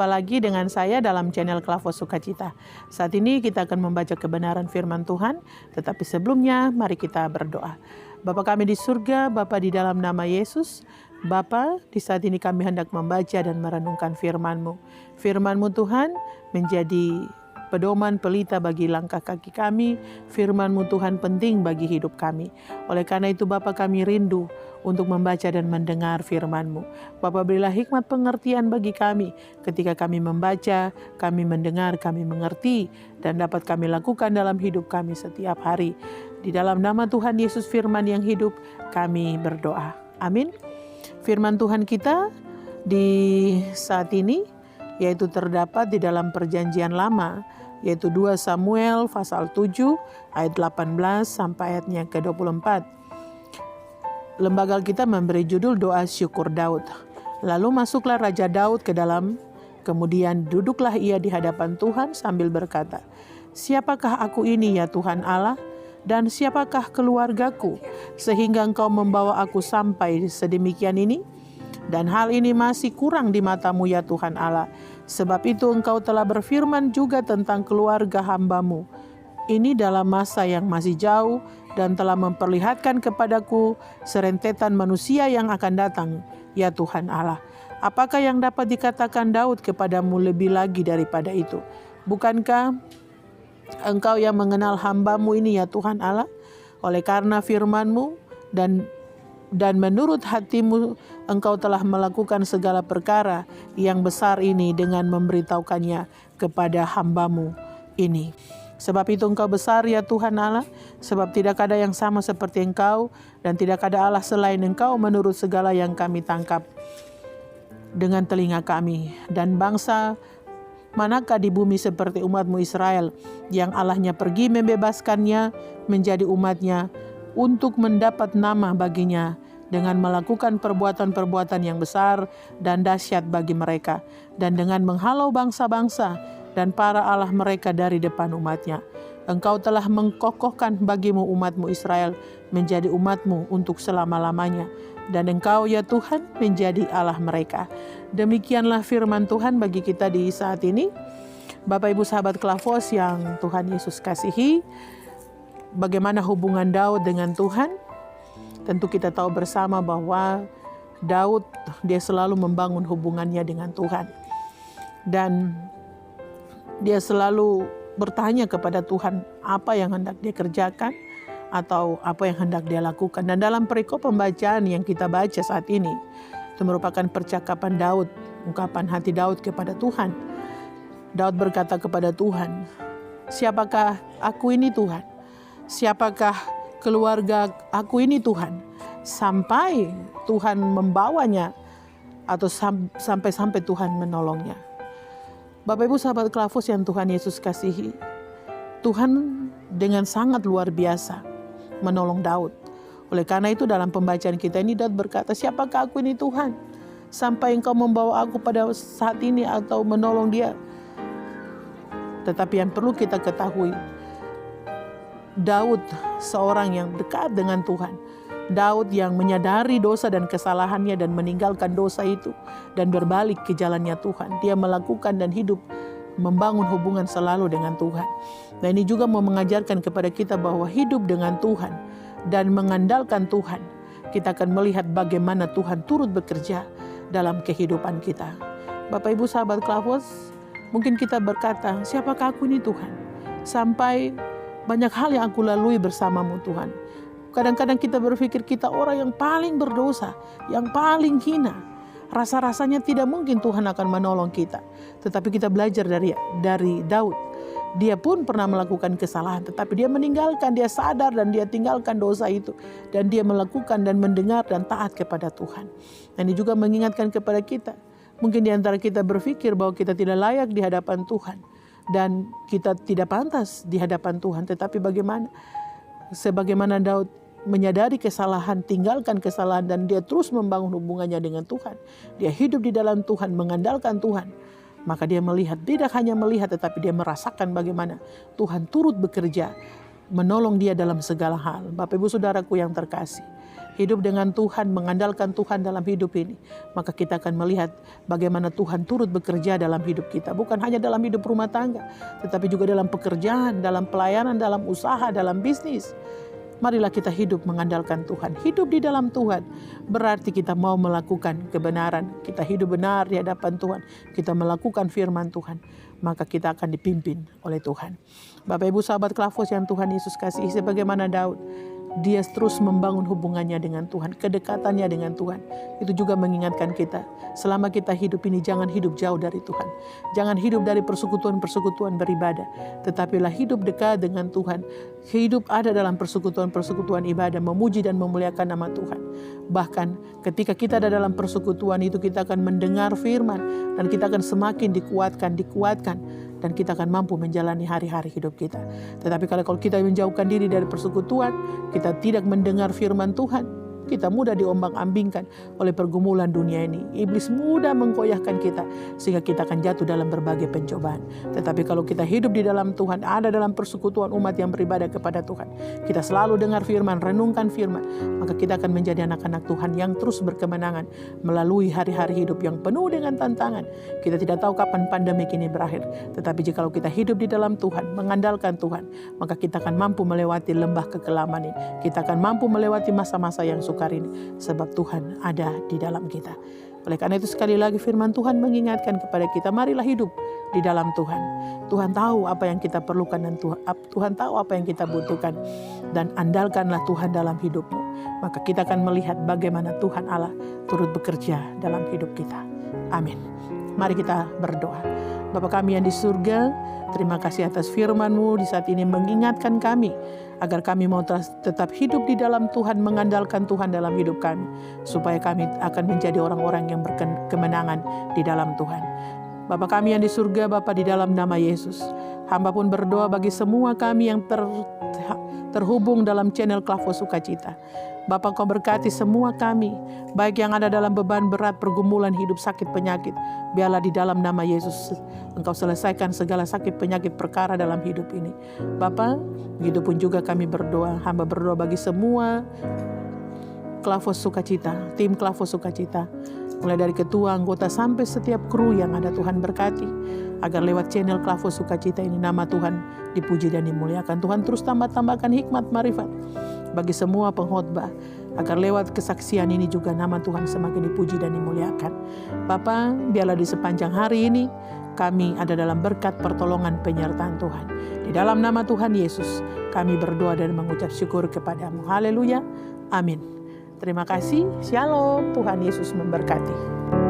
Berjumpa lagi dengan saya dalam channel Klavos Sukacita. Saat ini kita akan membaca kebenaran firman Tuhan, tetapi sebelumnya mari kita berdoa. Bapa kami di surga, Bapa di dalam nama Yesus, Bapa, di saat ini kami hendak membaca dan merenungkan firman-Mu. Firman-Mu Tuhan menjadi pedoman pelita bagi langkah kaki kami. Firman-Mu Tuhan penting bagi hidup kami. Oleh karena itu Bapa, kami rindu untuk membaca dan mendengar firman-Mu. Bapa, berilah hikmat pengertian bagi kami ketika kami membaca, kami mendengar, kami mengerti, dan dapat kami lakukan dalam hidup kami setiap hari. Di dalam nama Tuhan Yesus firman yang hidup, kami berdoa. Amin. Firman Tuhan kita di saat ini yaitu terdapat di dalam perjanjian lama, yaitu 2 Samuel pasal 7 ayat 18 sampai ayatnya ke-24. Lembaga kita memberi judul doa syukur Daud. Lalu masuklah Raja Daud ke dalam, kemudian duduklah ia di hadapan Tuhan sambil berkata, "Siapakah aku ini ya Tuhan Allah? Dan siapakah keluargaku sehingga Engkau membawa aku sampai sedemikian ini? Dan hal ini masih kurang di mata-Mu ya Tuhan Allah. Sebab itu Engkau telah berfirman juga tentang keluarga hamba-Mu ini dalam masa yang masih jauh dan telah memperlihatkan kepadaku serentetan manusia yang akan datang, ya Tuhan Allah. Apakah yang dapat dikatakan Daud kepadamu lebih lagi daripada itu? Bukankah Engkau yang mengenal hamba-Mu ini ya Tuhan Allah? Oleh karena firman-Mu dan menurut hati-Mu Engkau telah melakukan segala perkara yang besar ini dengan memberitahukannya kepada hamba-Mu ini. Sebab itu Engkau besar ya Tuhan Allah, sebab tidak ada yang sama seperti Engkau, dan tidak ada Allah selain Engkau menurut segala yang kami tangkap dengan telinga kami. Dan bangsa manakah di bumi seperti umat-Mu Israel, yang Allahnya pergi membebaskannya menjadi umatnya untuk mendapat nama baginya, dengan melakukan perbuatan-perbuatan yang besar dan dahsyat bagi mereka, dan dengan menghalau bangsa-bangsa dan para Allah mereka dari depan umatnya. Engkau telah mengkokohkan bagimu umat-Mu Israel menjadi umat-Mu untuk selama-lamanya. Dan Engkau ya Tuhan menjadi Allah mereka." Demikianlah firman Tuhan bagi kita di saat ini. Bapak Ibu sahabat Klavos yang Tuhan Yesus kasihi, bagaimana hubungan Daud dengan Tuhan? Tentu kita tahu bersama bahwa Daud dia selalu membangun hubungannya dengan Tuhan. Dan dia selalu bertanya kepada Tuhan apa yang hendak dia kerjakan atau apa yang hendak dia lakukan. Dan dalam perikop pembacaan yang kita baca saat ini, itu merupakan percakapan Daud, ungkapan hati Daud kepada Tuhan. Daud berkata kepada Tuhan, "Siapakah aku ini Tuhan? Siapakah keluarga aku ini Tuhan?" Sampai Tuhan membawanya atau sampai Tuhan menolongnya. Bapak Ibu sahabat Klavos yang Tuhan Yesus kasihi, Tuhan dengan sangat luar biasa menolong Daud. Oleh karena itu dalam pembacaan kita ini Daud berkata, "Siapakah aku ini Tuhan? Sampai Engkau membawa aku pada saat ini atau menolong dia." Tetapi yang perlu kita ketahui, Daud seorang yang dekat dengan Tuhan. Daud yang menyadari dosa dan kesalahannya dan meninggalkan dosa itu dan berbalik ke jalannya Tuhan. Dia melakukan dan hidup membangun hubungan selalu dengan Tuhan. Nah, ini juga mau mengajarkan kepada kita bahwa hidup dengan Tuhan dan mengandalkan Tuhan, kita akan melihat bagaimana Tuhan turut bekerja dalam kehidupan kita. Bapak Ibu sahabat Klavos, mungkin kita berkata, "Siapakah aku ini Tuhan? Sampai banyak hal yang aku lalui bersama-Mu Tuhan." Kadang-kadang kita berpikir kita orang yang paling berdosa, yang paling hina. Rasa-rasanya tidak mungkin Tuhan akan menolong kita. Tetapi kita belajar dari Daud. Dia pun pernah melakukan kesalahan, tetapi dia meninggalkan, dia sadar dan dia tinggalkan dosa itu. Dan dia melakukan dan mendengar dan taat kepada Tuhan. Dan ini juga mengingatkan kepada kita. Mungkin di antara kita berpikir bahwa kita tidak layak di hadapan Tuhan. Dan kita tidak pantas di hadapan Tuhan. Tetapi bagaimana? Sebagaimana Daud menyadari kesalahan, tinggalkan kesalahan, dan dia terus membangun hubungannya dengan Tuhan. Dia hidup di dalam Tuhan, mengandalkan Tuhan. Maka dia melihat, tidak hanya melihat tetapi dia merasakan bagaimana Tuhan turut bekerja menolong dia dalam segala hal. Bapak Ibu Saudaraku yang terkasih, hidup dengan Tuhan, mengandalkan Tuhan dalam hidup ini, maka kita akan melihat bagaimana Tuhan turut bekerja dalam hidup kita. Bukan hanya dalam hidup rumah tangga, tetapi juga dalam pekerjaan, dalam pelayanan, dalam usaha, dalam bisnis. Marilah kita hidup mengandalkan Tuhan. Hidup di dalam Tuhan berarti kita mau melakukan kebenaran. Kita hidup benar di hadapan Tuhan. Kita melakukan firman Tuhan. Maka kita akan dipimpin oleh Tuhan. Bapak Ibu sahabat Klavos yang Tuhan Yesus kasihi, sebagaimana Daud, dia terus membangun hubungannya dengan Tuhan, kedekatannya dengan Tuhan. Itu juga mengingatkan kita, selama kita hidup ini jangan hidup jauh dari Tuhan. Jangan hidup dari persekutuan-persekutuan beribadah, tetapilah hidup dekat dengan Tuhan. Hidup ada dalam persekutuan-persekutuan ibadah, memuji dan memuliakan nama Tuhan. Bahkan ketika kita ada dalam persekutuan itu, kita akan mendengar firman dan kita akan semakin dikuatkan, dan kita akan mampu menjalani hari-hari hidup kita. Tetapi kalau kita menjauhkan diri dari persekutuan, kita tidak mendengar firman Tuhan, kita mudah diombang-ambingkan oleh pergumulan dunia ini. Iblis mudah menggoyahkan kita sehingga kita akan jatuh dalam berbagai pencobaan. Tetapi kalau kita hidup di dalam Tuhan, ada dalam persekutuan umat yang beribadah kepada Tuhan, kita selalu dengar firman, renungkan firman, maka kita akan menjadi anak-anak Tuhan yang terus berkemenangan melalui hari-hari hidup yang penuh dengan tantangan. Kita tidak tahu kapan pandemi ini berakhir, tetapi jika kita hidup di dalam Tuhan, mengandalkan Tuhan, maka kita akan mampu melewati lembah kekelaman ini. Kita akan mampu melewati masa-masa yang sukar ini, sebab Tuhan ada di dalam kita. Oleh karena itu sekali lagi firman Tuhan mengingatkan kepada kita, marilah hidup di dalam Tuhan. Tuhan tahu apa yang kita perlukan dan Tuhan tahu apa yang kita butuhkan, dan andalkanlah Tuhan dalam hidupmu. Maka kita akan melihat bagaimana Tuhan Allah turut bekerja dalam hidup kita. Amin. Mari kita berdoa. Bapa kami yang di surga, terima kasih atas firman-Mu di saat ini mengingatkan kami agar kami mau tetap hidup di dalam Tuhan, mengandalkan Tuhan dalam hidup kami, supaya kami akan menjadi orang-orang yang berkemenangan di dalam Tuhan. Bapa kami yang di surga, Bapa, di dalam nama Yesus, hamba pun berdoa bagi semua kami yang terhubung dalam channel Klavos Sukacita. Bapa, Kau berkati semua kami, baik yang ada dalam beban berat, pergumulan hidup, sakit, penyakit. Biarlah di dalam nama Yesus Engkau selesaikan segala sakit, penyakit, perkara dalam hidup ini. Bapa, begitu pun juga kami berdoa, hamba berdoa bagi semua Klavos Sukacita, tim Klavos Sukacita, mulai dari ketua, anggota, sampai setiap kru yang ada. Tuhan berkati, agar lewat channel Klavos Sukacita ini nama Tuhan dipuji dan dimuliakan. Tuhan terus tambahkan hikmat, marifat bagi semua pengkhotbah, agar lewat kesaksian ini juga nama Tuhan semakin dipuji dan dimuliakan. Bapa, biarlah di sepanjang hari ini kami ada dalam berkat pertolongan penyertaan Tuhan. Di dalam nama Tuhan Yesus kami berdoa dan mengucap syukur kepadamu. Haleluya. Amin. Terima kasih. Shalom. Tuhan Yesus memberkati.